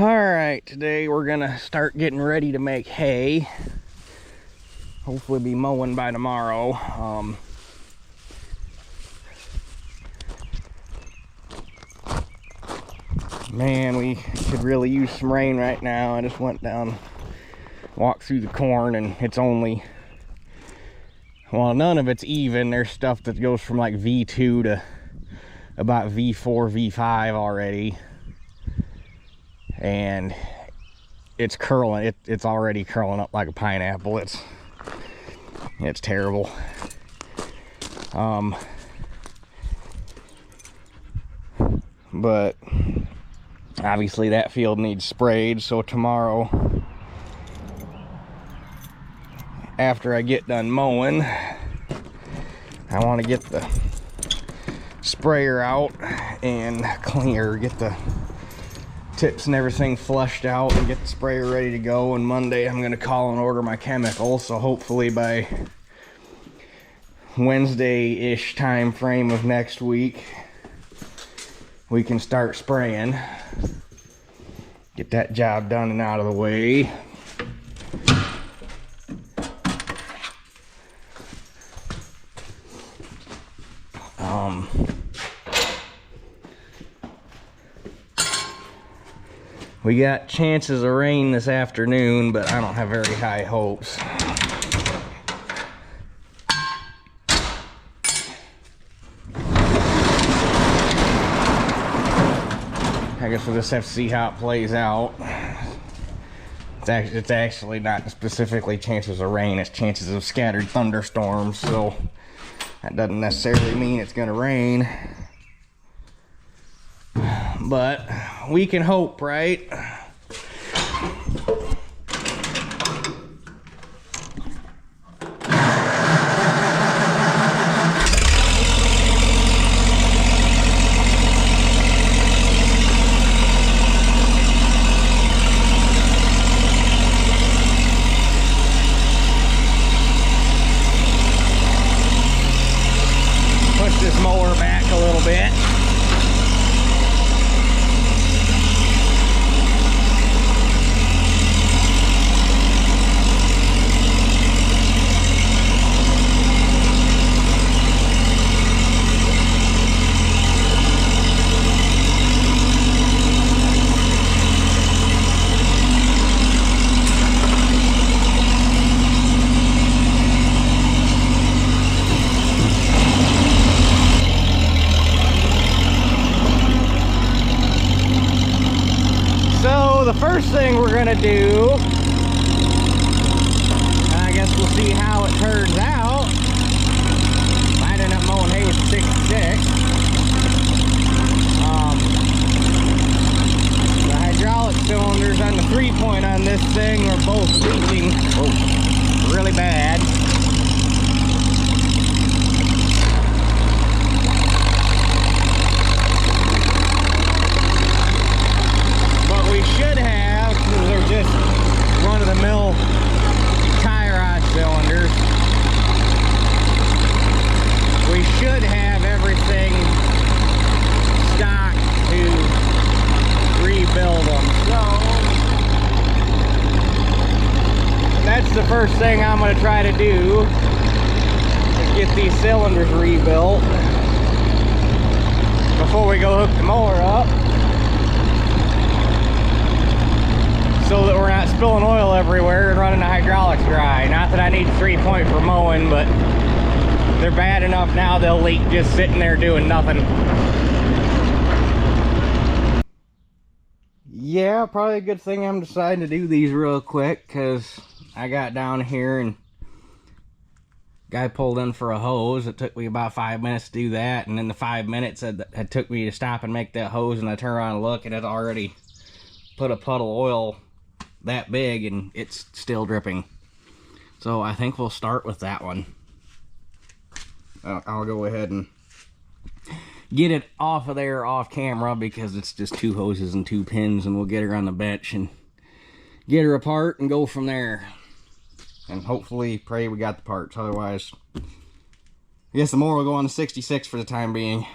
Alright, today we're gonna start getting ready to make hay. Hopefully be mowing by tomorrow. Man, we could really use some rain right now. I just went down, walked through the corn, and it's only, well, none of it's even. There's stuff that goes from like V2 to about V4, V5 already. And it's curling. It's already curling up like a pineapple. It's terrible. But obviously that field needs sprayed, so tomorrow after I get done mowing, I want to get the sprayer out and clear, get the tips and everything flushed out and get the sprayer ready to go. And Monday I'm going to call and order my chemical, so hopefully by Wednesday-ish time frame of next week we can start spraying, get that job done and out of the way. We got chances of rain this afternoon, but I don't have very high hopes. I guess we'll just have to see how it plays out. It's actually not specifically chances of rain, it's chances of scattered thunderstorms, so that doesn't necessarily mean it's gonna rain. But we can hope, right? Push this mower back a little bit. The first thing we're gonna do, I guess we'll see how it turns out. Might end up mowing hay with the 66. The hydraulic cylinders on the 3-point on this thing are both leaking really bad. We should have, because they're just run-of-the-mill tie rod cylinders, we should have everything stock to rebuild them. So that's the first thing I'm going to try to do, is get these cylinders rebuilt before we go hook the mower up, so that we're not spilling oil everywhere and running the hydraulics dry. Not that I need 3-point for mowing, but they're bad enough now they'll leak just sitting there doing nothing. Yeah, probably a good thing I'm deciding to do these real quick, because I got down here and guy pulled in for a hose. It took me about 5 minutes to do that, and then the 5 minutes it took me to stop and make that hose, and I turn around and look, and it already put a puddle of oil that big and it's still dripping. So I think we'll start with that one. I'll go ahead and get it off of there off camera, because it's just 2 hoses and 2 pins, and we'll get her on the bench and get her apart and go from there. And hopefully pray we got the parts, otherwise I guess the mower will go on the 66 for the time being.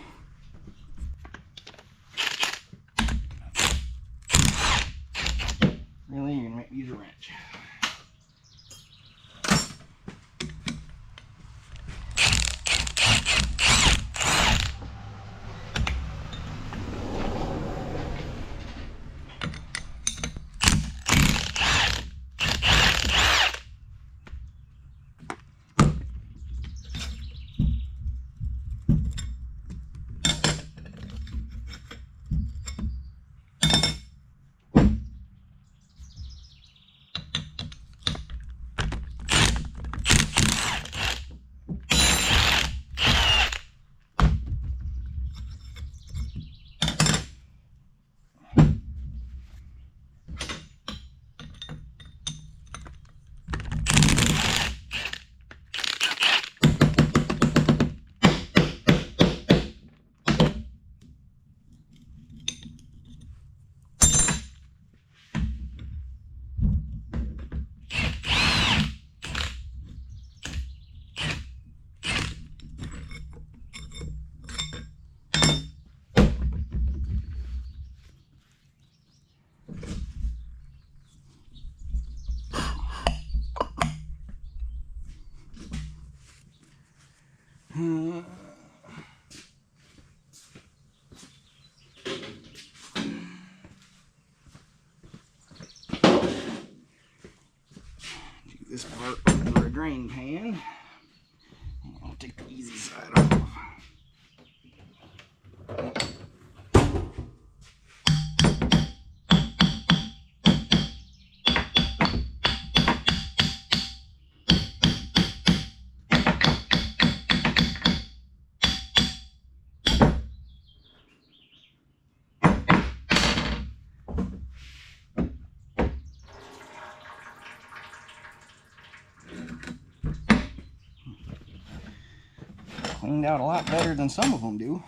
Do this part over a drain pan. I'll take the easy side off. Cleaned out a lot better than some of them do.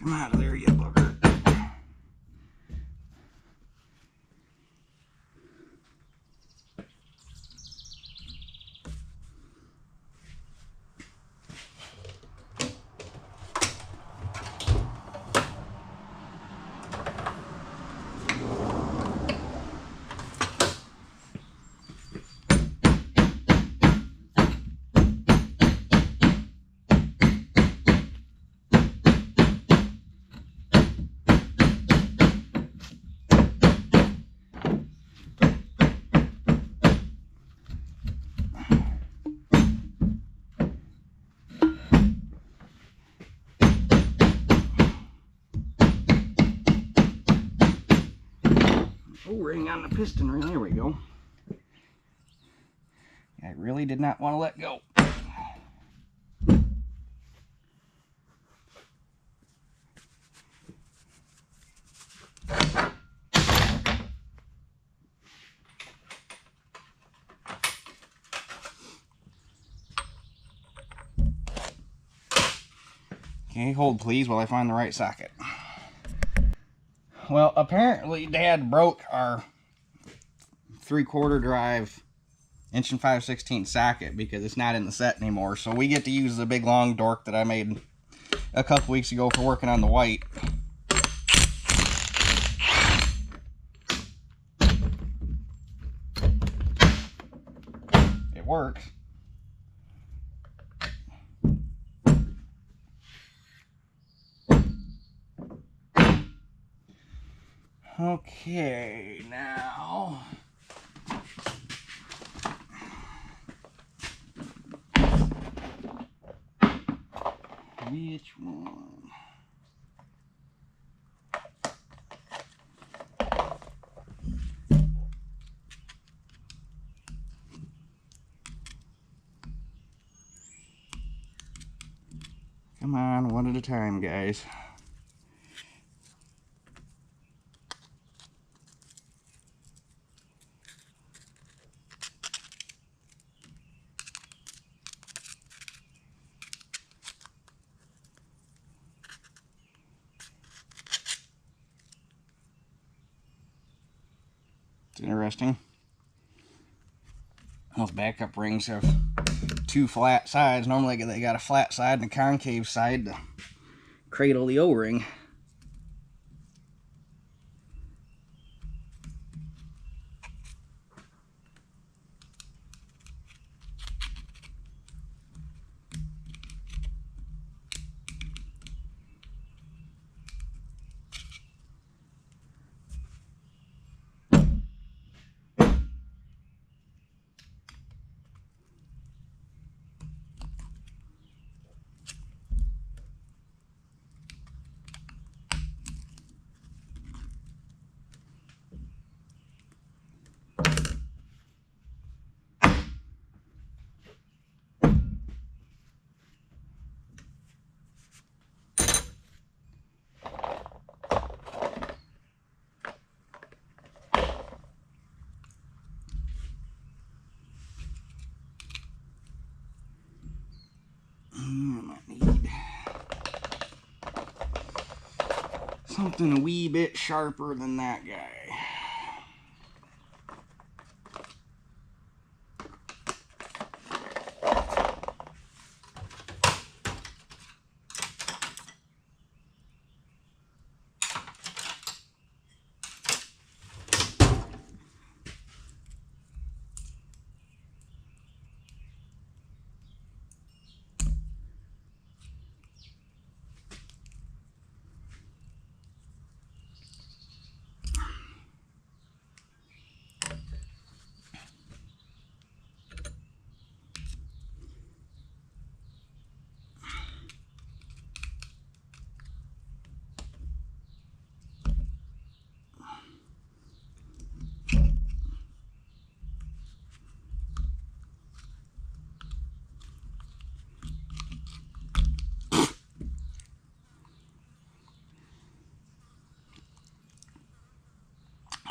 Come out of there, you bugger. O-ring on the piston ring. There we go. I really did not want to let go. Okay, hold please while I find the right socket. Well, apparently Dad broke our 3/4 drive 1 5/16 socket because it's not in the set anymore. So we get to use the big long dork that I made a couple weeks ago for working on the white. It works. Okay, now which one? Come on, one at a time, guys. It's interesting. Those backup rings have two flat sides. Normally they got a flat side and a concave side to cradle the O-ring. something a wee bit sharper than that guy.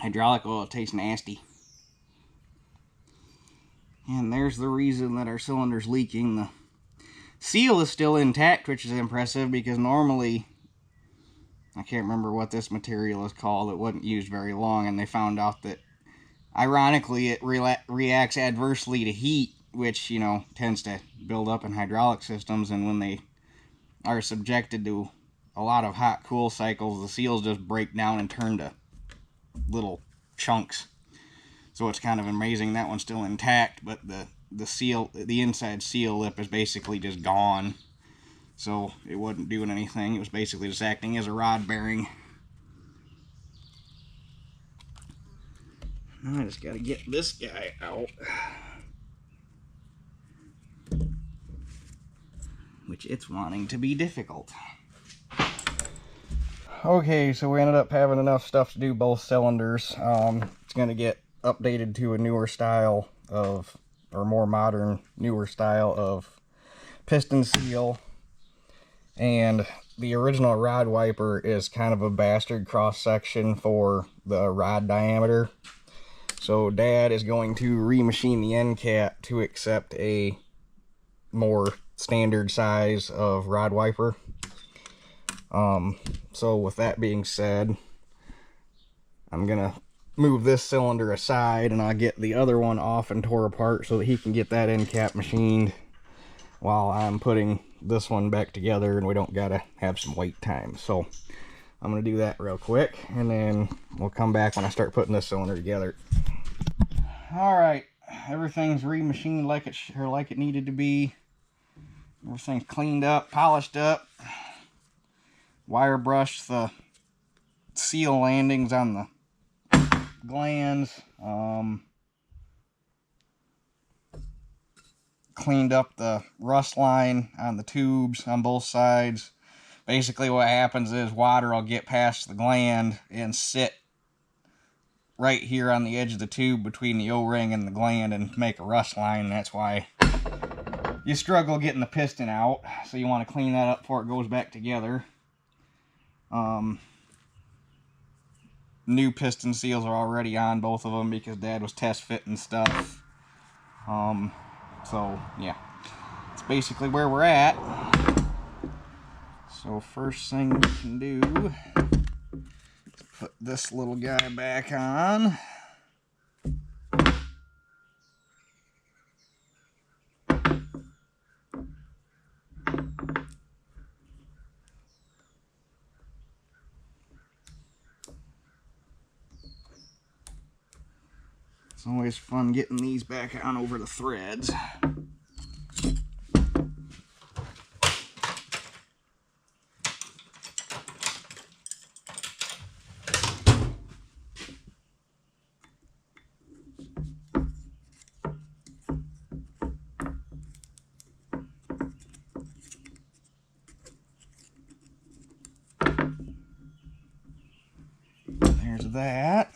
Hydraulic oil tastes nasty. And there's the reason that our cylinder's leaking. The seal is still intact, which is impressive because normally, I can't remember what this material is called, it wasn't used very long, and they found out that ironically it reacts adversely to heat, which, you know, tends to build up in hydraulic systems, and when they are subjected to a lot of hot cool cycles, the seals just break down and turn to little chunks. So it's kind of amazing that one's still intact, but the seal, the inside seal lip is basically just gone. So it wasn't doing anything. It was basically just acting as a rod bearing. Now I just gotta get this guy out, which it's wanting to be difficult. Okay, so we ended up having enough stuff to do both cylinders. It's going to get updated to a newer style of, or more modern, newer style of piston seal. And the original rod wiper is kind of a bastard cross section for the rod diameter. So Dad is going to remachine the end cap to accept a more standard size of rod wiper. So with that being said, I'm gonna move this cylinder aside and I'll get the other one off and tore apart so that he can get that end cap machined while I'm putting this one back together and we don't gotta have some wait time. So I'm gonna do that real quick and then we'll come back when I start putting this cylinder together. Alright, everything's remachined like it needed to be. Everything's cleaned up, polished up. Wire brushed the seal landings on the glands. Cleaned up the rust line on the tubes on both sides. Basically what happens is water will get past the gland and sit right here on the edge of the tube between the O-ring and the gland and make a rust line. That's why you struggle getting the piston out. So you want to clean that up before it goes back together. New piston seals are already on both of them because Dad was test fitting stuff. So yeah, it's basically where we're at. So first thing we can do is put this little guy back on. It's always fun getting these back on over the threads. There's that.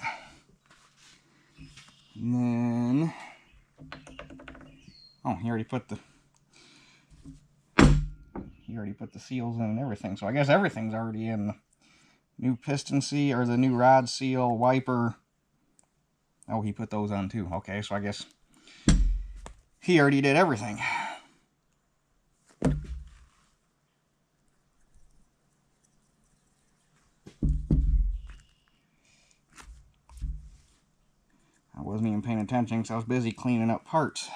And then, oh, he already put the seals in and everything. So I guess everything's already in. The new piston seal, or the new rod seal, wiper. Oh, he put those on too. Okay, so I guess he already did everything. wasn't even paying attention because I was busy cleaning up parts.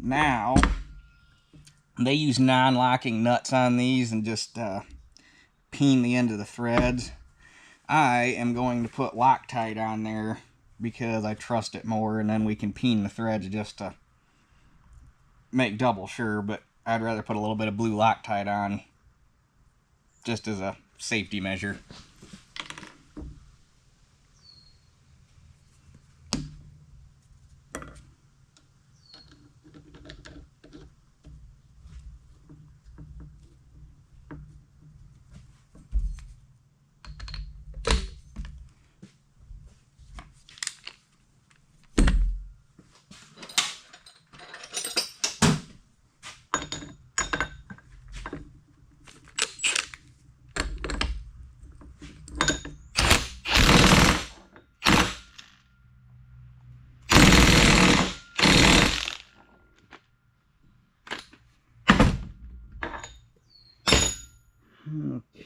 Now, they use non-locking nuts on these and just peen the end of the threads. I am going to put Loctite on there because I trust it more, and then we can peen the threads just to make double sure, but I'd rather put a little bit of blue Loctite on just as a safety measure.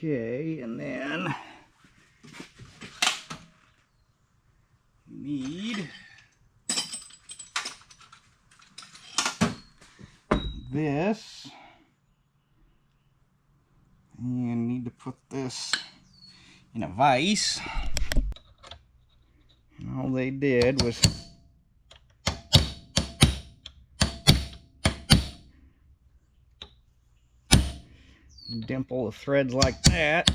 Okay, and then you need this, and need to put this in a vise. And all they did was dimple the threads like that.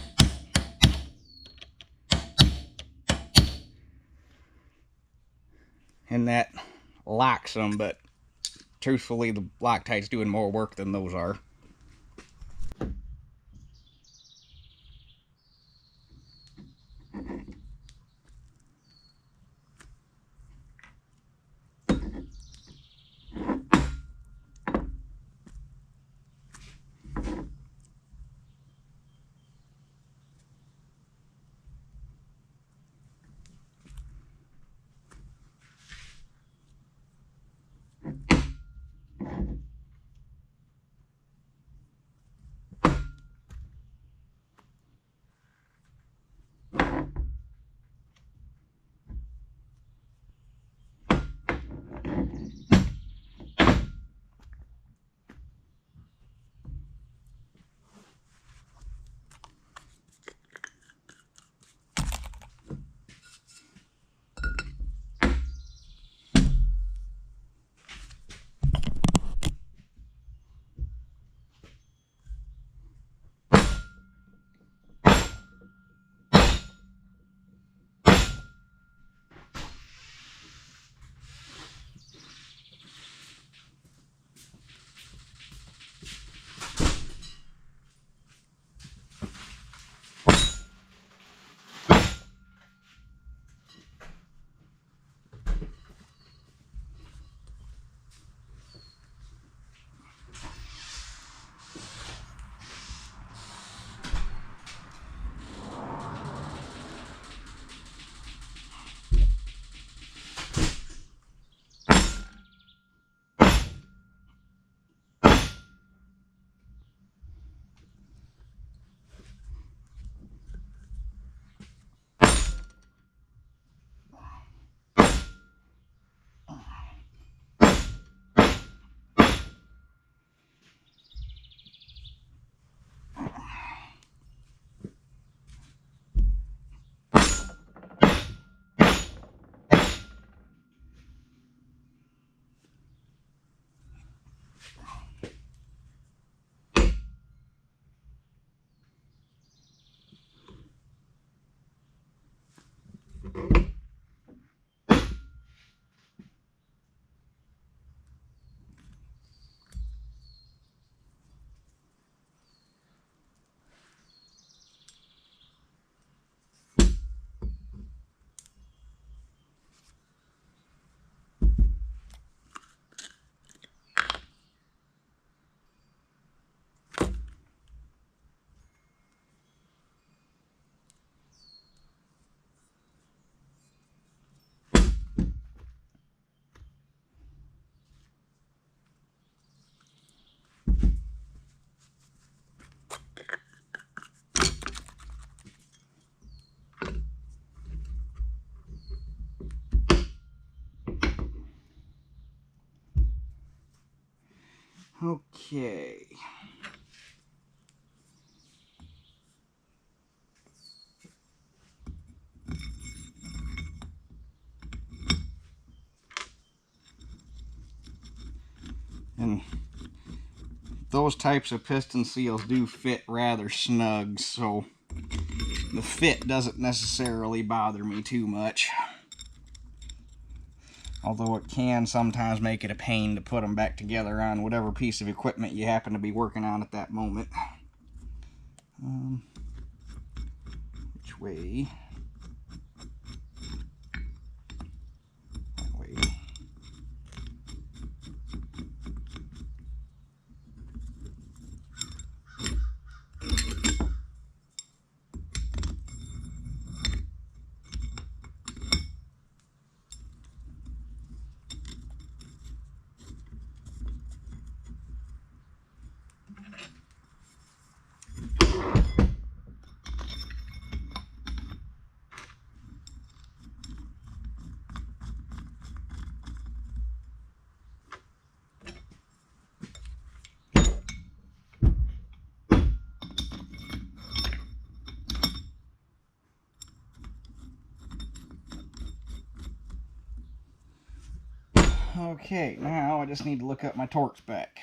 And that locks them, but truthfully the Loctite's doing more work than those are. Okay. And those types of piston seals do fit rather snug, so the fit doesn't necessarily bother me too much. Although it can sometimes make it a pain to put them back together on whatever piece of equipment you happen to be working on at that moment. Which way? That way. Okay, now I just need to look up my torque spec.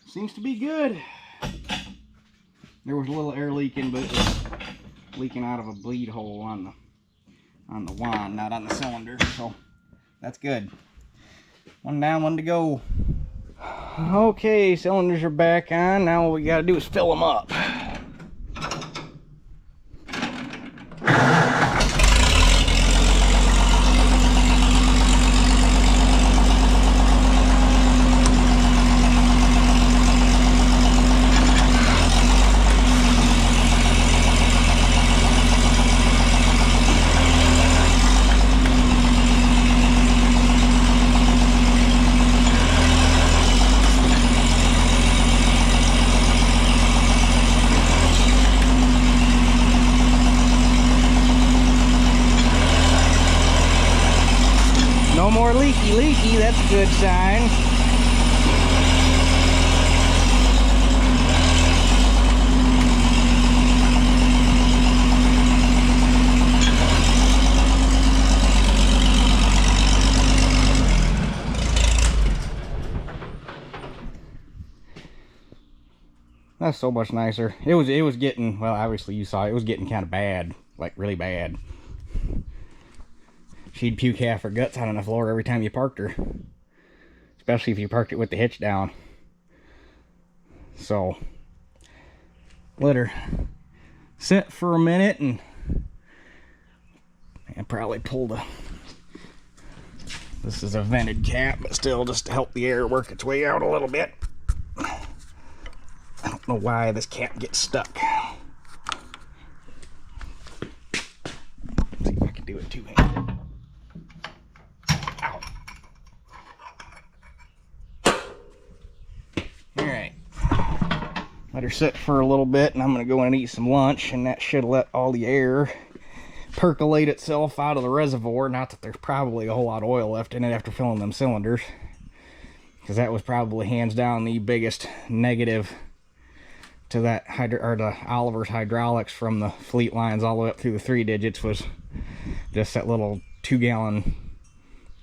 Seems to be good. There was a little air leaking, but it was leaking out of a bleed hole on the wand, not on the cylinder, so that's good. One down, one to go. Okay, cylinders are back on. Now what we gotta do is fill them up. No more leaky, that's a good sign. That's so much nicer. It was getting, well, obviously you saw it was getting kind of bad, like really bad. She'd puke half her guts out on the floor every time you parked her. Especially if you parked it with the hitch down. So, let her sit for a minute and probably pull the... This is a vented cap, but still just to help the air work its way out a little bit. I don't know why this cap gets stuck. Let's see if I can do it two-handed. Alright, let her sit for a little bit, and I'm going to go in and eat some lunch, and that should let all the air percolate itself out of the reservoir. Not that there's probably a whole lot of oil left in it after filling them cylinders, because that was probably hands down the biggest negative to that the Oliver's hydraulics from the fleet lines all the way up through the 3 digits, was just that little 2-gallon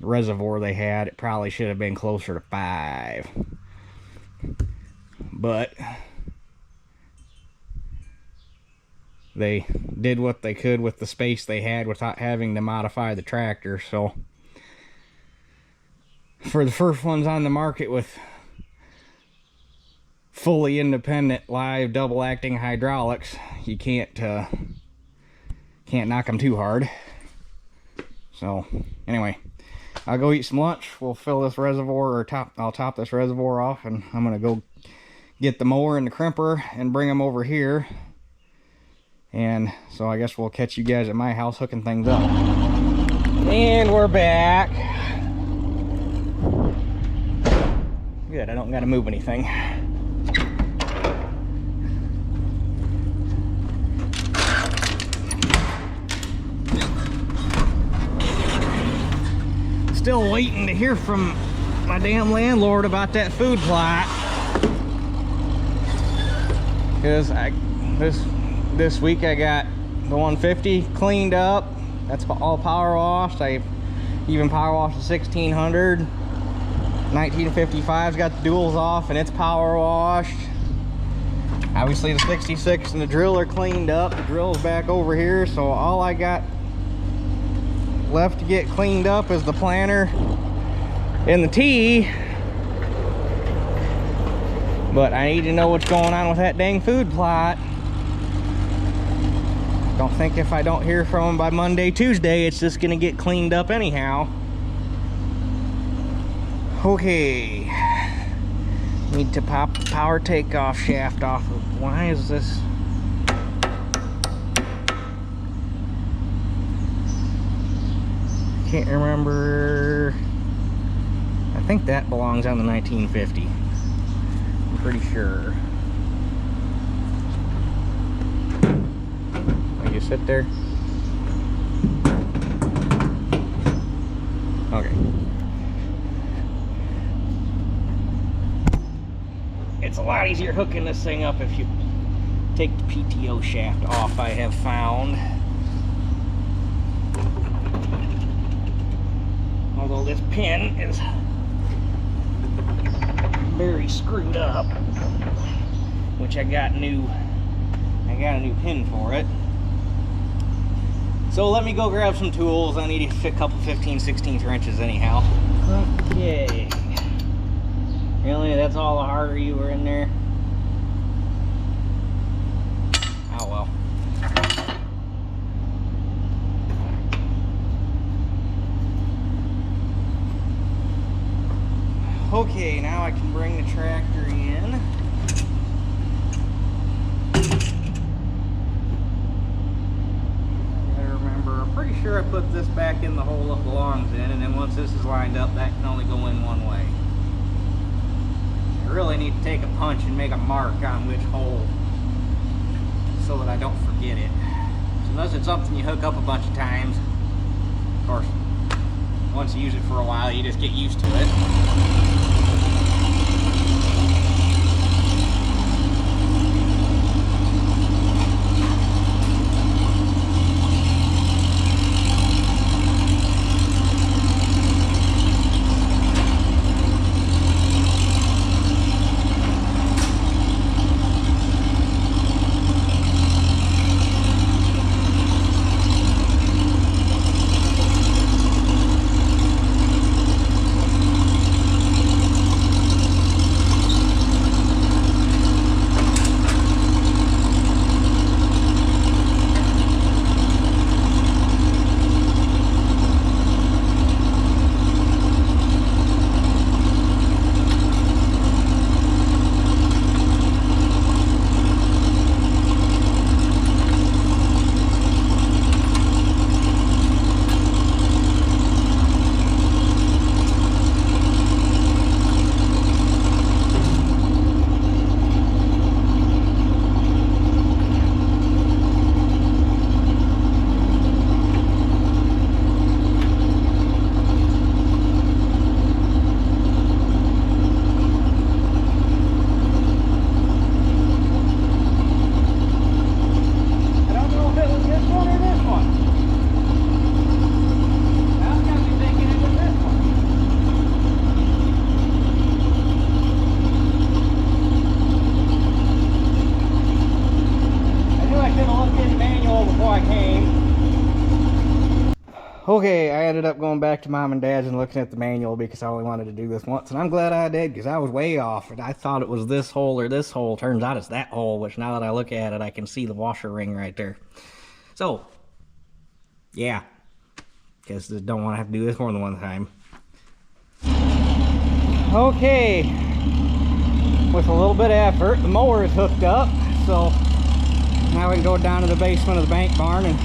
reservoir they had. It probably should have been closer to 5. But they did what they could with the space they had without having to modify the tractor. So for the first ones on the market with fully independent live double acting hydraulics, you can't knock them too hard. So anyway, I'll go eat some lunch. We'll fill this reservoir, or I'll top this reservoir off, and I'm gonna go get the mower and the crimper and bring them over here. And so I guess we'll catch you guys at my house hooking things up. And we're back. Good, I don't gotta move anything. Still waiting to hear from my damn landlord about that food plot. Because this week I got the 150 cleaned up. That's all power washed. I even power washed the 1600. 1955's got the duals off and it's power washed. Obviously the 66 and the drill are cleaned up. The drill's back over here, so all I got left to get cleaned up is the planter and the T. But I need to know what's going on with that dang food plot. Don't think if I don't hear from them by Monday, Tuesday, it's just gonna get cleaned up anyhow. Okay, need to pop the power takeoff shaft off of. Why is this? Can't remember. I think that belongs on the 1950. I'm pretty sure. Will you sit there? Okay. It's a lot easier hooking this thing up if you take the PTO shaft off, I have found. Although this pin is very screwed up, which I got a new pin for it. So let me go grab some tools. I need a couple 15/16 wrenches anyhow. Okay. Really? That's all the harder you were in there? Oh well. Okay, now I can bring the tractor in. I gotta remember, I'm pretty sure I put this back in the hole it belongs in, and then once this is lined up, that can only go in one way. I really need to take a punch and make a mark on which hole so that I don't forget it. So unless it's something you hook up a bunch of times, of course, once you use it for a while, you just get used to it. Okay, I ended up going back to Mom and Dad's and looking at the manual because I only wanted to do this once, and I'm glad I did because I was way off. And I thought it was this hole or this hole. Turns out it's that hole, which now that I look at it, I can see the washer ring right there. So, yeah, because I don't want to have to do this more than one time. Okay, with a little bit of effort, the mower is hooked up, so now we can go down to the basement of the bank barn and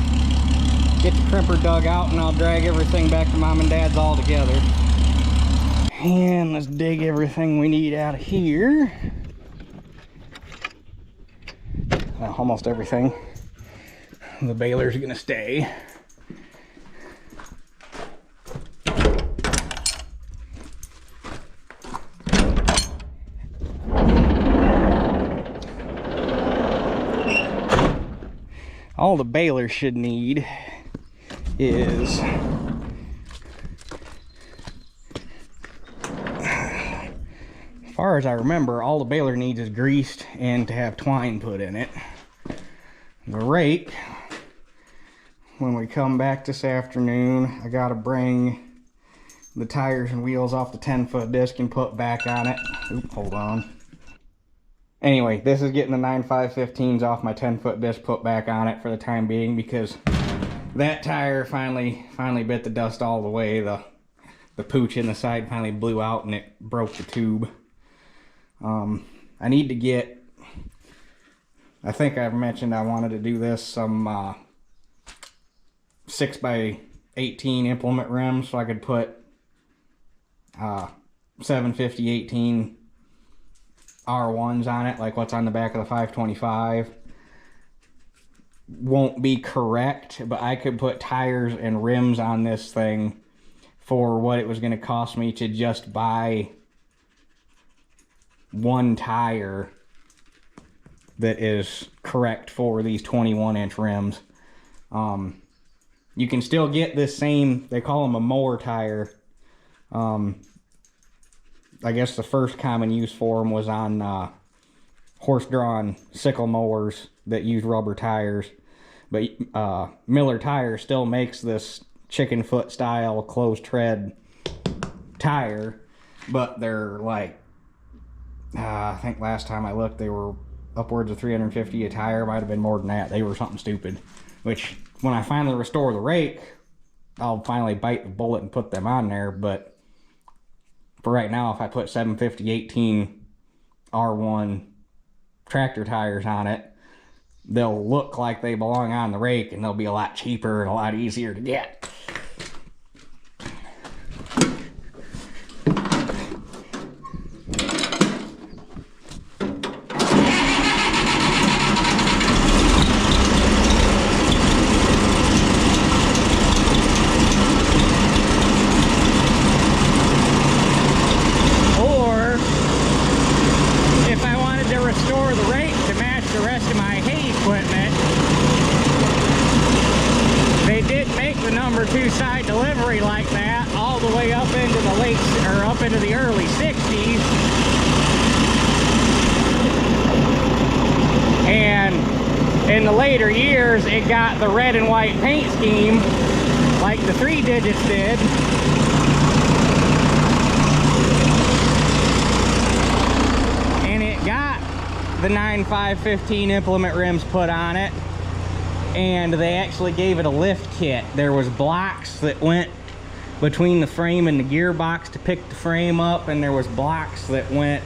get the crimper dug out, and I'll drag everything back to Mom and Dad's all together. And let's dig everything we need out of here. Well, almost everything. The baler's gonna stay. All the baler should need is as far as I remember, all the baler needs is greased and to have twine put in it. The rake, when we come back this afternoon, I gotta bring the tires and wheels off the 10-foot disc and put back on it. Oop, hold on. Anyway, this is getting the 9.515s off my 10-foot disc put back on it for the time being, because that tire finally bit the dust all the way. The pooch in the side finally blew out and it broke the tube. I need to get, I think I've mentioned I wanted to do this, some 6x18 implement rims so I could put 750/18 R1s on it, like what's on the back of the 525. Won't be correct, but I could put tires and rims on this thing for what it was going to cost me to just buy one tire that is correct for these 21-inch rims. You can still get this same, they call them a Mower tire. I guess the first common use for them was on horse-drawn sickle mowers that use rubber tires. But Miller Tire still makes this chicken foot style closed tread tire, but they're like, I think last time I looked they were upwards of $350 a tire. Might have been more than that. They were something stupid, which when I finally restore the rake, I'll finally bite the bullet and put them on there. But for right now, if I put 750/18 R1 tractor tires on it, they'll look like they belong on the rake, and they'll be a lot cheaper and a lot easier to get. Side delivery like that all the way up into the late or up into the early 60s, and in the later years it got the red and white paint scheme like the 3 digits did, and it got the 9.515 implement rims put on it. And they actually gave it a lift kit. There was blocks that went between the frame and the gearbox to pick the frame up, and there was blocks that went,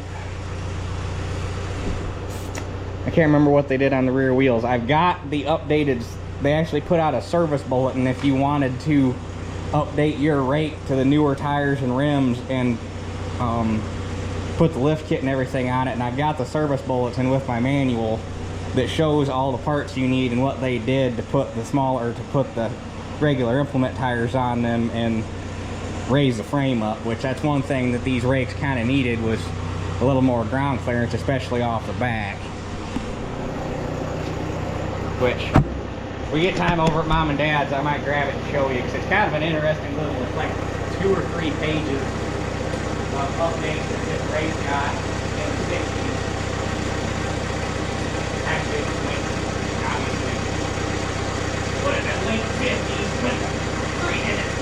I can't remember what they did on the rear wheels. I've got the updated, they actually put out a service bulletin if you wanted to update your rake to the newer tires and rims and put the lift kit and everything on it. And I've got the service bulletin with my manual that shows all the parts you need and what they did to put the smaller, to put the regular implement tires on them and raise the frame up, which that's one thing that these rakes kind of needed, was a little more ground clearance, especially off the back. Which, if we get time over at Mom and Dad's, I might grab it and show you, because it's kind of an interesting little, it's like 2 or 3 pages of updates that this rake got in the 60s. Actually, obviously, put it at late 50s, but 3 minutes.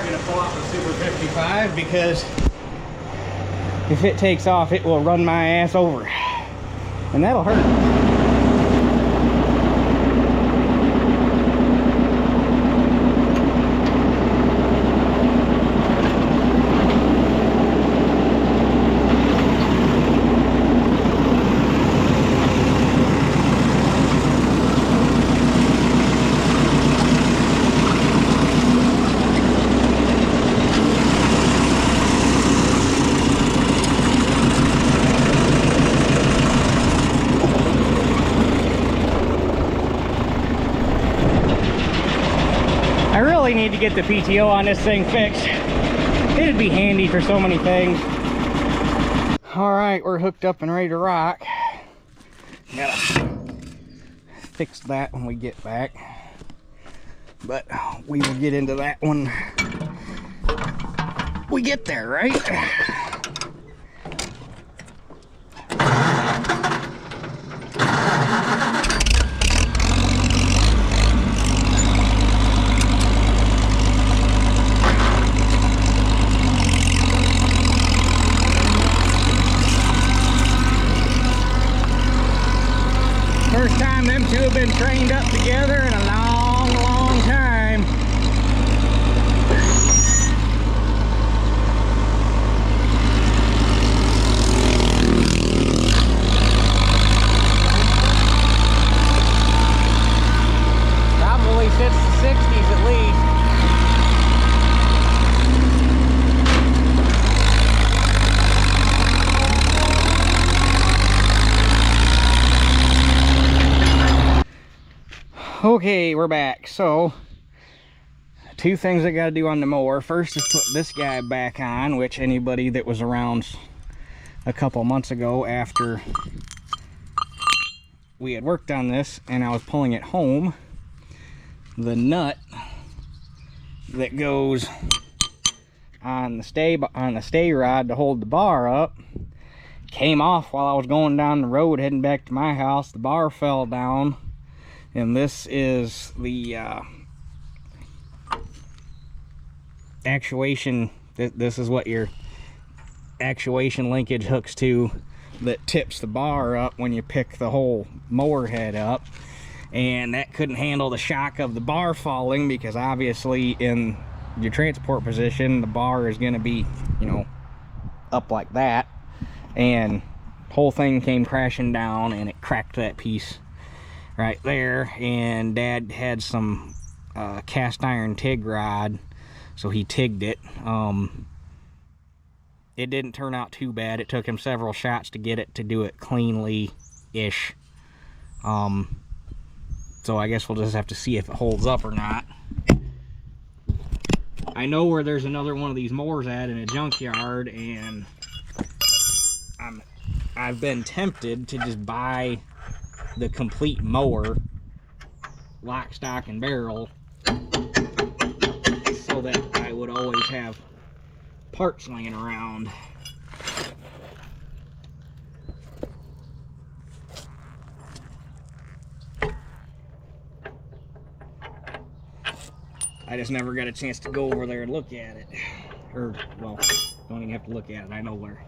gonna pull out the Super 55 because if it takes off, it will run my ass over, and that'll hurt. I really need to get the PTO on this thing fixed. It'd be handy for so many things. Alright, we're hooked up and ready to rock. Gotta fix that when we get back. But we will get into that when we get there, right? First time them two have been trained up together in a long, long time. Probably since the 60s at least. Okay, we're back. So, two things I gotta do on the mower. First is put this guy back on, which anybody that was around a couple months ago after we had worked on this and I was pulling it home, the nut that goes on the stay rod to hold the bar up came off while I was going down the road heading back to my house. The bar fell down. And this is the actuation. This is what your actuation linkage hooks to that tips the bar up when you pick the whole mower head up. And that couldn't handle the shock of the bar falling, because obviously in your transport position, the bar is going to be, you know, up like that. And the whole thing came crashing down and it cracked that piece right there. And Dad had some cast iron TIG rod, so he TIG'd it. It didn't turn out too bad. It took him several shots to get it to do it cleanly-ish. So I guess we'll just have to see if it holds up or not. I know where there's another one of these mowers at in a junkyard, and I've been tempted to just buy the complete mower, lock, stock, and barrel, so that I would always have parts laying around. I just never got a chance to go over there and look at it. Or, well, don't even have to look at it. I know where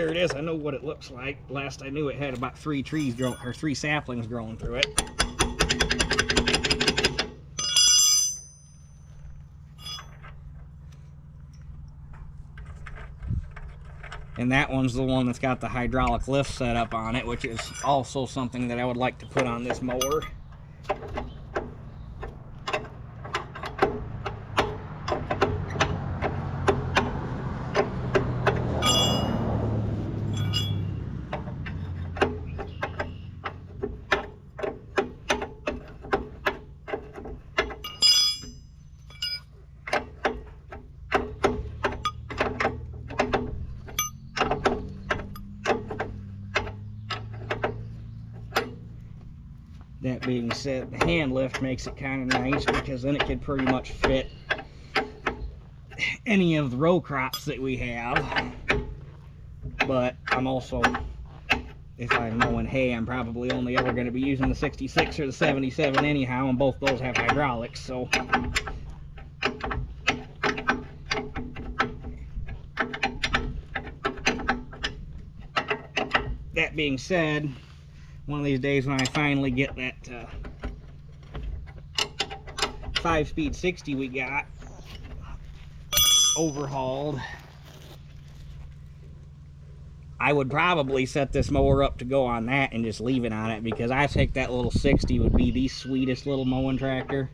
it is. I know what it looks like. Last I knew, it had about 3 trees growing, or 3 saplings growing through it. And that one's the one that's got the hydraulic lift set up on it, which is also something that I would like to put on this mower. That being said, the hand lift makes it kind of nice, because then it could pretty much fit any of the row crops that we have. But I'm also, if I'm mowing hay, I'm probably only ever going to be using the 66 or the 77 anyhow, and both those have hydraulics, so that being said, one of these days when I finally get that 5-speed 60 we got overhauled, I would probably set this mower up to go on that and just leave it on it, because I think that little 60 would be the sweetest little mowing tractor.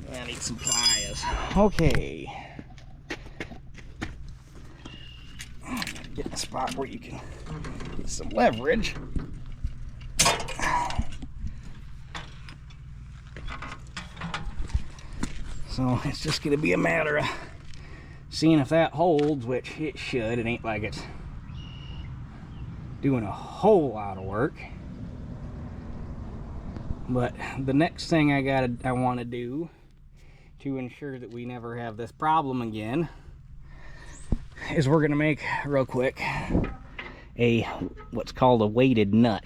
I need some pliers. Okay. Get in a spot where you can get some leverage. So it's just going to be a matter of seeing if that holds, which it should. It ain't like it's doing a whole lot of work. But the next thing I want to do to ensure that we never have this problem again is we're going to make, real quick, what's called a weighted nut.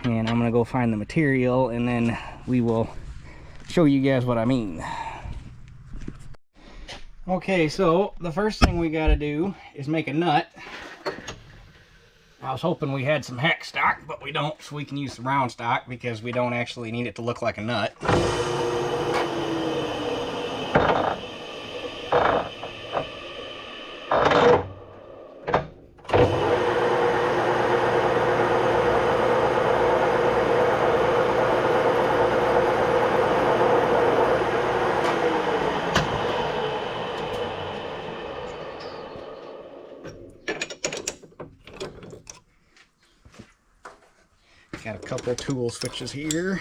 And I'm going to go find the material, and then we will show you guys what I mean. Okay, so the first thing we got to do is make a nut. I was hoping we had some hex stock, but we don't, so we can use the round stock because we don't actually need it to look like a nut. Got a couple tool switches here.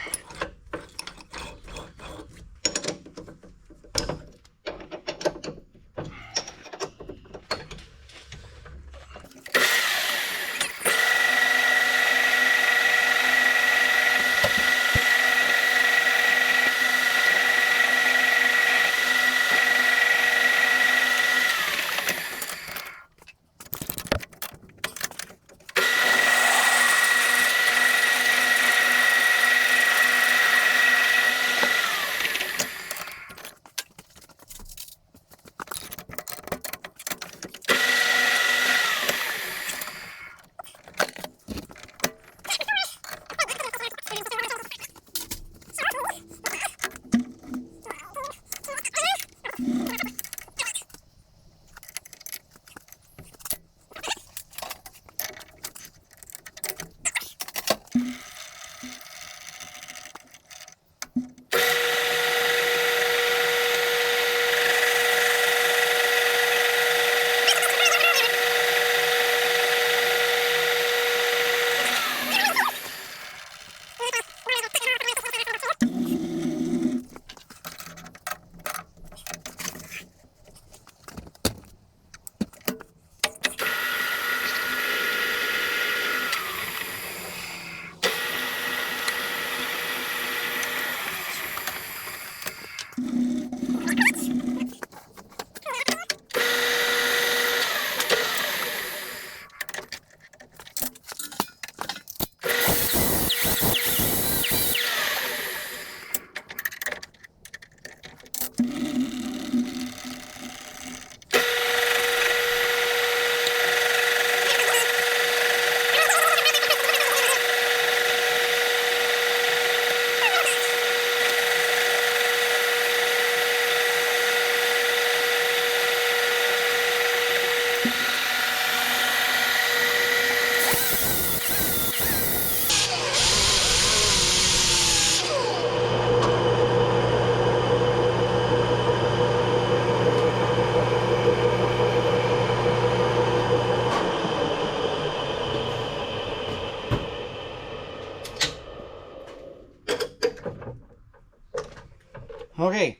Okay,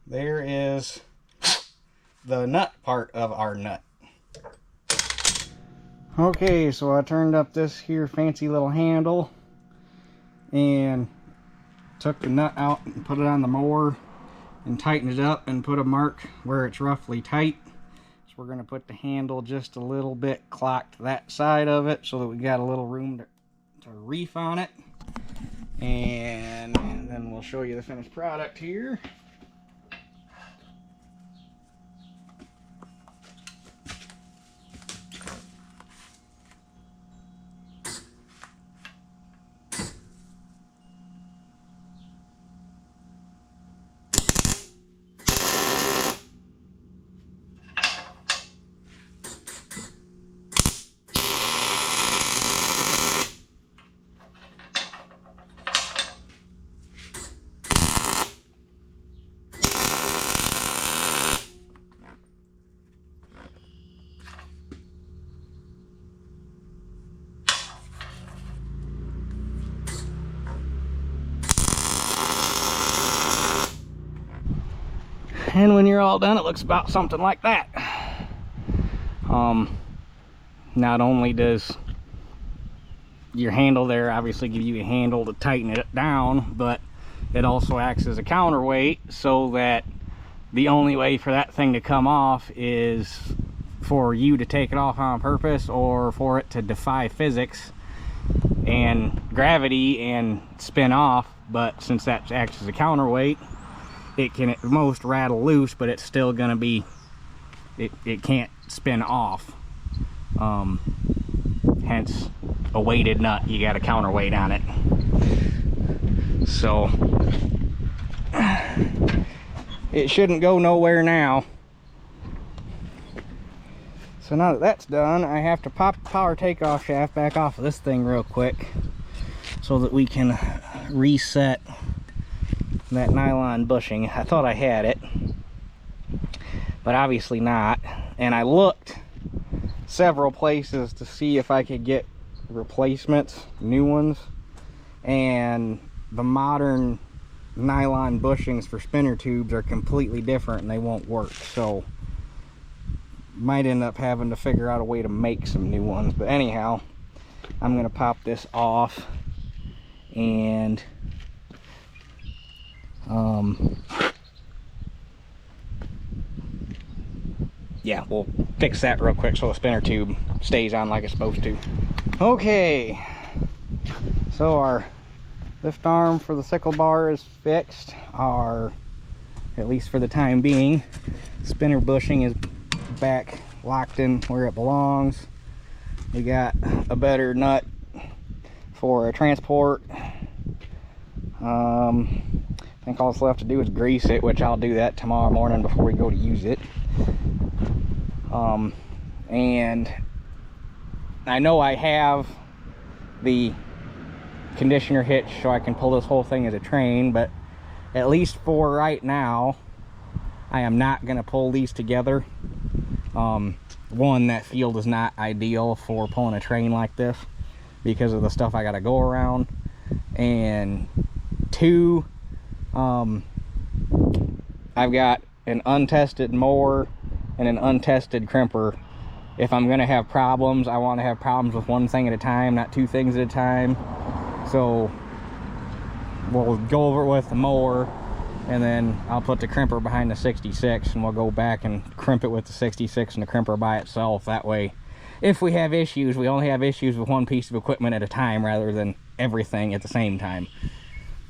there is the nut part of our nut. Okay, so I turned up this here fancy little handle and took the nut out and put it on the mower and tightened it up and put a mark where it's roughly tight. It's we're going to put the handle just a little bit clocked to that side of it so that we got a little room to reef on it. And then we'll show you the finished product here. And when you're all done, it looks about something like that. Not only does your handle there obviously give you a handle to tighten it down, but it also acts as a counterweight, so that the only way for that thing to come off is for you to take it off on purpose, or for it to defy physics and gravity and spin off. But since that acts as a counterweight, it can at most rattle loose, but it's still gonna be, it can't spin off. Hence a weighted nut, you got a counterweight on it. So it shouldn't go nowhere now. So now that that's done, I have to pop the power takeoff shaft back off of this thing real quick so that we can reset that nylon bushing. I thought I had it, but obviously not. And I looked several places to see if I could get replacements, new ones, and the modern nylon bushings for spinner tubes are completely different and they won't work. So might end up having to figure out a way to make some new ones. But anyhow, I'm gonna pop this off and yeah, we'll fix that real quick so the spinner tube stays on like it's supposed to. Okay, so our lift arm for the sickle bar is fixed. Our, at least for the time being, spinner bushing is back locked in where it belongs. We got a better nut for a transport. I think all that's left to do is grease it, which I'll do that tomorrow morning before we go to use it. And I know I have the conditioner hitch so I can pull this whole thing as a train, but at least for right now, I am not going to pull these together. One, that field is not ideal for pulling a train like this because of the stuff I got to go around. And two, I've got an untested mower and an untested crimper. If I'm going to have problems, I want to have problems with one thing at a time, not two things at a time. So we'll go over it with the mower, and then I'll put the crimper behind the 66, and we'll go back and crimp it with the 66 and the crimper by itself. That way, if we have issues, we only have issues with one piece of equipment at a time rather than everything at the same time.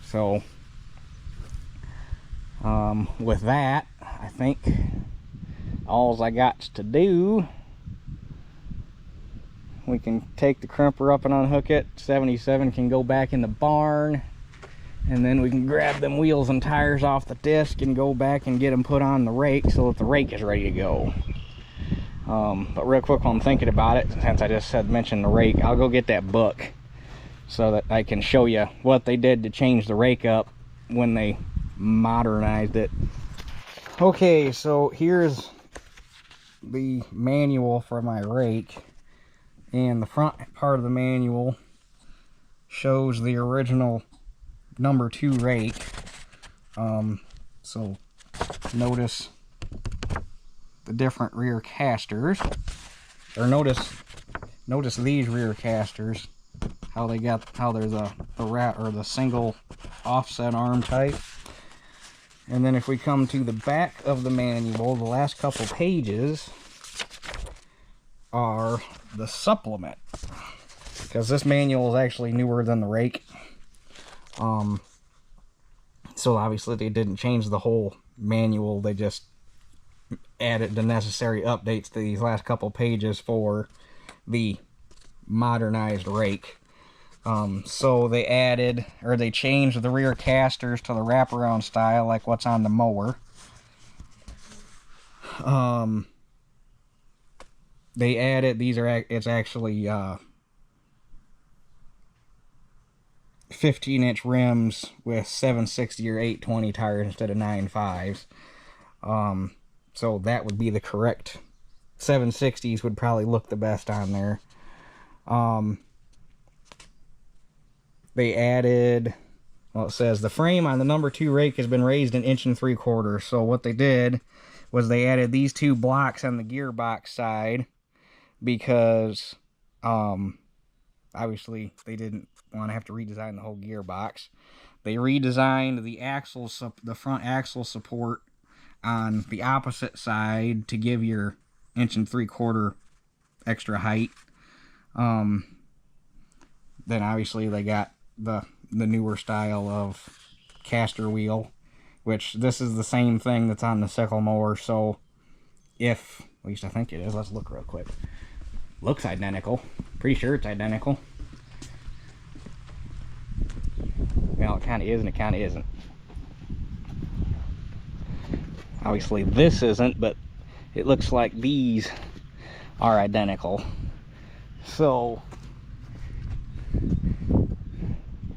So with that, I think all I got to do, we can take the crimper up and unhook it. 77 can go back in the barn, and then we can grab them wheels and tires off the disc and go back and get them put on the rake so that the rake is ready to go. But real quick, while I'm thinking about it, since I just mentioned the rake, I'll go get that book so that I can show you what they did to change the rake up when they modernized it. Okay, so here's the manual for my rake, and the front part of the manual shows the original number 2 rake. So notice the different rear casters, or notice these rear casters, how there's the single offset arm type. And then if we come to the back of the manual, the last couple pages, are the supplement, because this manual is actually newer than the Rake. So obviously they didn't change the whole manual, they just added the necessary updates to these last couple pages for the modernized Rake. So they added, or they changed the rear casters to the wraparound style like what's on the Mower. They added, it's actually 15-inch rims with 760 or 820 tires instead of 9.5s. So that would be the correct 760s, would probably look the best on there. They added, well, it says the frame on the number 2 Rake has been raised 1 3/4 inches. So what they did was they added these 2 blocks on the gearbox side because obviously they didn't want to have to redesign the whole gearbox. They redesigned the front axle support on the opposite side to give your 1 3/4 inch extra height. Then obviously they got the newer style of caster wheel, which this is the same thing that's on the sickle mower. So if, at least I think it is, let's look real quick. Looks identical. Pretty sure it's identical. Well, it kind of is and it kind of isn't. Obviously this isn't, but it looks like these are identical. So,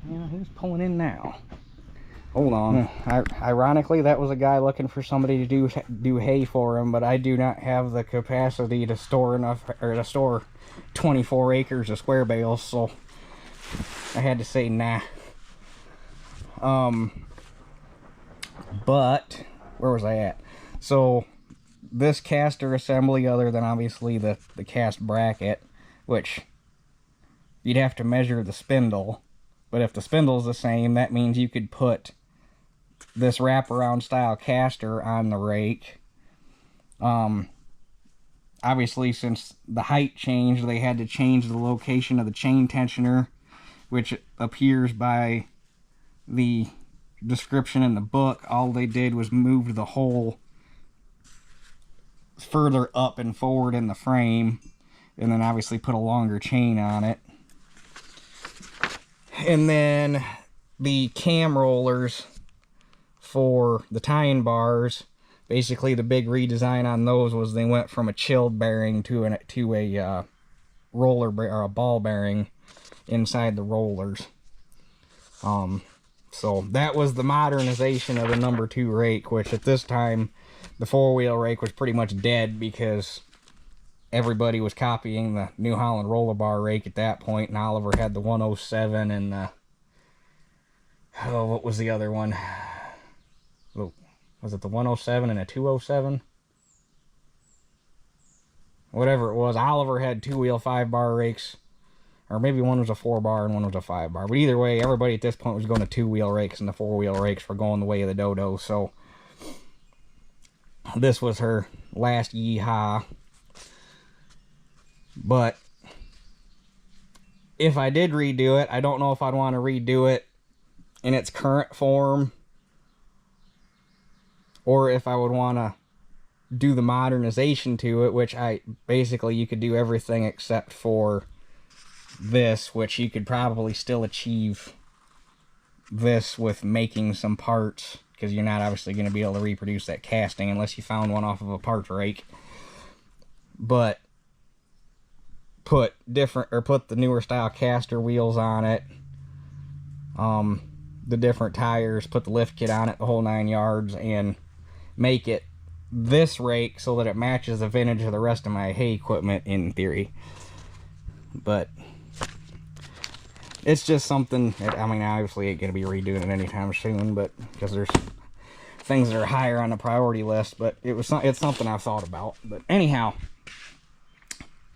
yeah, who's pulling in now? Hold on. Ironically, that was a guy looking for somebody to do hay for him, but I do not have the capacity to store enough, or to store 24 acres of square bales, so I had to say nah. But where was I at? So this caster assembly, other than obviously the cast bracket, which you'd have to measure the spindle, but if the spindle's the same, that means you could put this wraparound style caster on the Rake. Obviously, since the height changed, they had to change the location of the chain tensioner, which appears by the description in the book. All they did was move the hole further up and forward in the frame, and then obviously put a longer chain on it. And then the cam rollers for the tying bars, basically the big redesign on those was they went from a chilled bearing to a roller or a ball bearing inside the rollers. So that was the modernization of the number 2 Rake, which at this time the 4-wheel Rake was pretty much dead because everybody was copying the New Holland roller bar Rake at that point, and Oliver had the 107 and the, oh, what was the other one? Oh, was it the 107 and a 207? Whatever it was, Oliver had 2-wheel 5-bar Rakes, or maybe one was a 4-bar and one was a 5-bar. But either way, everybody at this point was going to 2-wheel Rakes, and the 4-wheel Rakes were going the way of the dodo. So this was her last yeehaw. But if I did redo it, I don't know if I'd want to redo it in its current form, or if I would want to do the modernization to it, which basically you could do everything except for this, which you could probably still achieve this with making some parts, because you're not obviously going to be able to reproduce that casting unless you found one off of a parts Rake. But put the newer style caster wheels on it, the different tires, put the lift kit on it, the whole 9 yards, and make it this Rake so that it matches the vintage of the rest of my hay equipment in theory. But it's just something that, I mean, obviously ain't gonna be redoing it anytime soon, but because there's things that are higher on the priority list, but it's something I've thought about. But anyhow,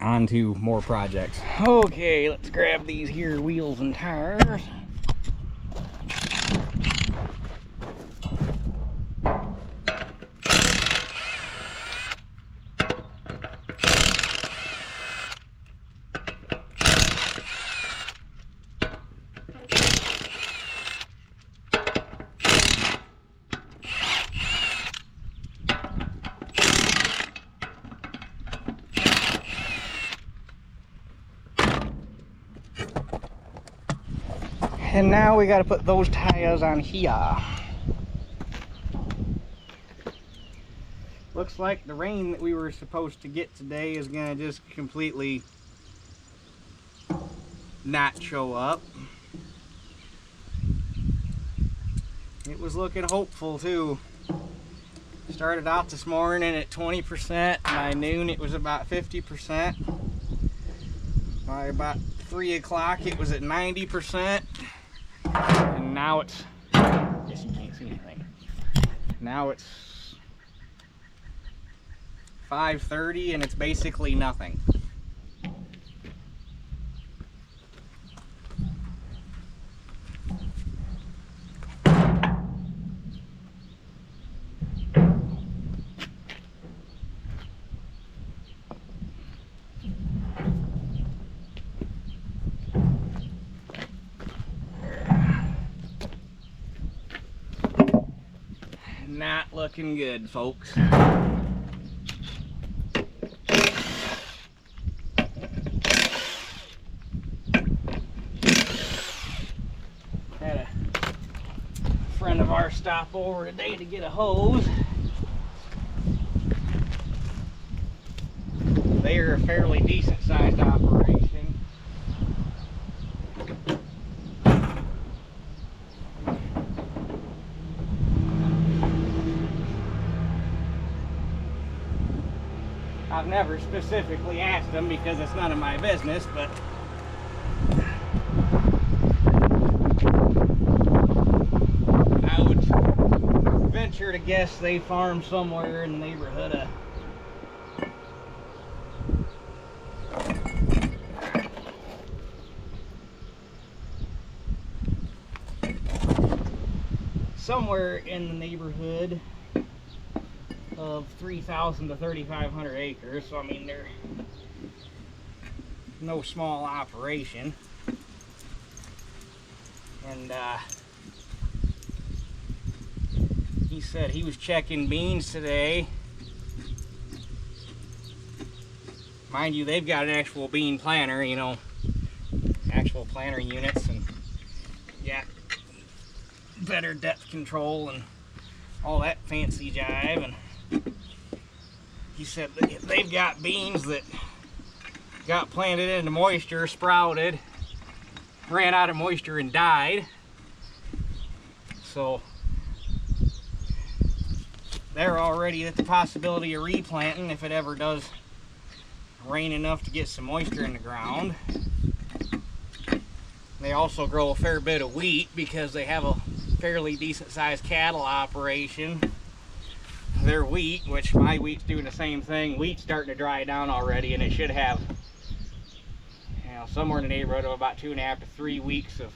on to more projects. Okay, let's grab these here wheels and tires. And now we got to put those tires on here. Looks like the rain that we were supposed to get today is gonna just completely not show up. It was looking hopeful too. Started out this morning at 20%. By noon it was about 50%. By about 3 o'clock it was at 90%. And now it's, I guess you can't see anything. Now it's 5:30 and it's basically nothing. Not looking good, folks. Had a friend of ours stop over today to get a hose. They are a fairly decent sized operation. I've never specifically asked them because it's none of my business, but I would venture to guess they farm somewhere in the neighborhood of of 3,000 to 3,500 acres. So I mean, they're no small operation. And he said he was checking beans today. Mind you, they've got an actual bean planter, you know, actual planter units, and yeah, better depth control and all that fancy jive. And he said that they've got beans that got planted into moisture, sprouted, ran out of moisture and died. So they're already at the possibility of replanting if it ever does rain enough to get some moisture in the ground. They also grow a fair bit of wheat because they have a fairly decent sized cattle operation. Their wheat, which my wheat's doing the same thing, wheat's starting to dry down already, and it should have, you know, somewhere in the neighborhood of about 2.5 to 3 weeks of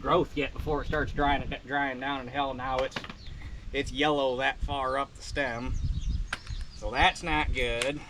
growth yet before it starts drying down. And hell, now it's yellow that far up the stem, so that's not good.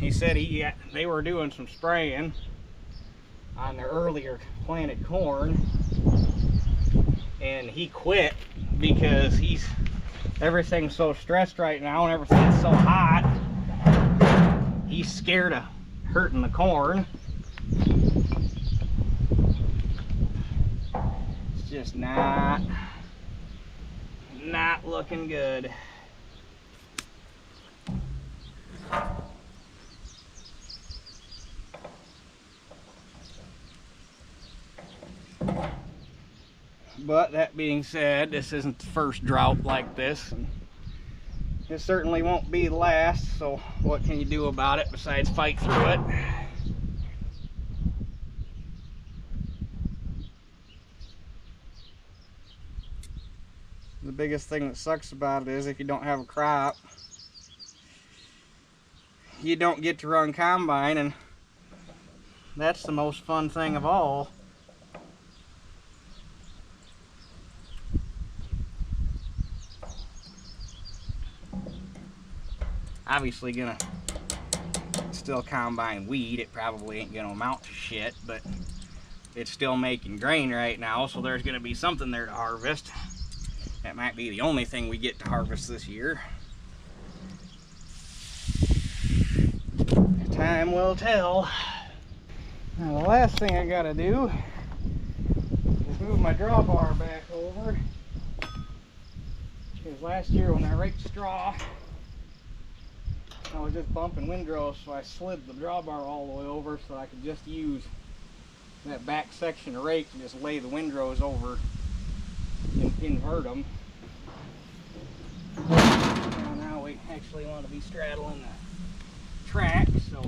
He said they were doing some spraying on their earlier planted corn, and he quit because everything's so stressed right now and everything's so hot. He's scared of hurting the corn. It's just not looking good. But that being said, this isn't the first drought like this, and it certainly won't be the last, so what can you do about it besides fight through it? The biggest thing that sucks about it is if you don't have a crop, you don't get to run combine, and that's the most fun thing of all. obviously gonna still combine weed. It probably ain't gonna amount to shit, but it's still making grain right now, so there's gonna be something there to harvest. That might be the only thing we get to harvest this year. Time will tell. Now the last thing I gotta do is move my drawbar back over. Because last year when I raked straw, I was just bumping windrows, so I slid the drawbar all the way over so I could just use that back section of rake and just lay the windrows over and invert them. Now we actually want to be straddling the track, so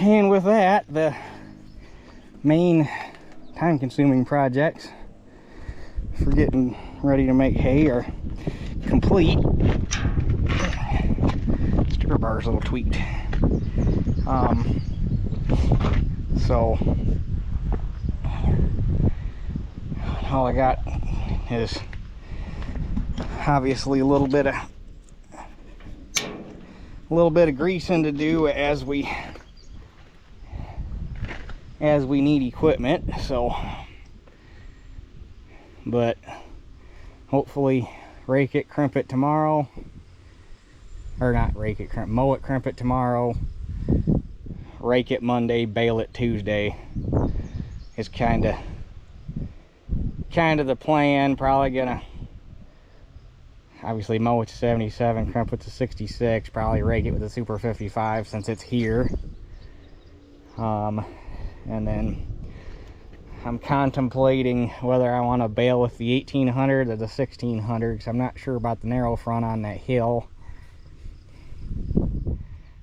and with that, the main time-consuming projects for getting ready to make hay are complete. Stir bar's a little tweaked. So all I got is obviously a little bit of greasing to do as we need equipment. So, but hopefully rake it, crimp it tomorrow, or not rake it, mow it, crimp it tomorrow, rake it Monday, bale it Tuesday is kind of the plan. Probably gonna obviously mow it to 77, crimp it to 66, probably rake it with a Super 55 since it's here. And then I'm contemplating whether I want to bale with the 1800 or the 1600, because I'm not sure about the narrow front on that hill.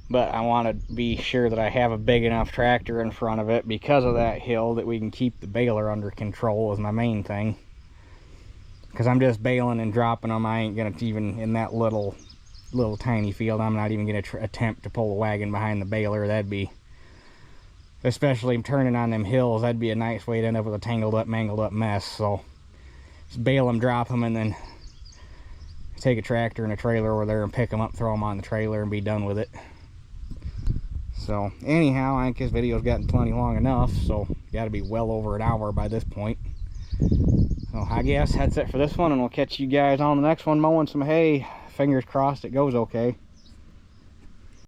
But I want to be sure that I have a big enough tractor in front of it because of that hill, that we can keep the baler under control is my main thing. Because I'm just baling and dropping them. I ain't going to even, in that little tiny field, I'm not even going to attempt to pull the wagon behind the baler. That'd be, especially turning on them hills, that'd be a nice way to end up with a tangled up, mangled up mess. So just bale them, drop them, and then take a tractor and a trailer over there and pick them up, throw them on the trailer, and be done with it. So anyhow, I think this video's gotten plenty long enough, so got to be well over an hour by this point. So I guess that's it for this one, and we'll catch you guys on the next one mowing some hay. Fingers crossed it goes okay.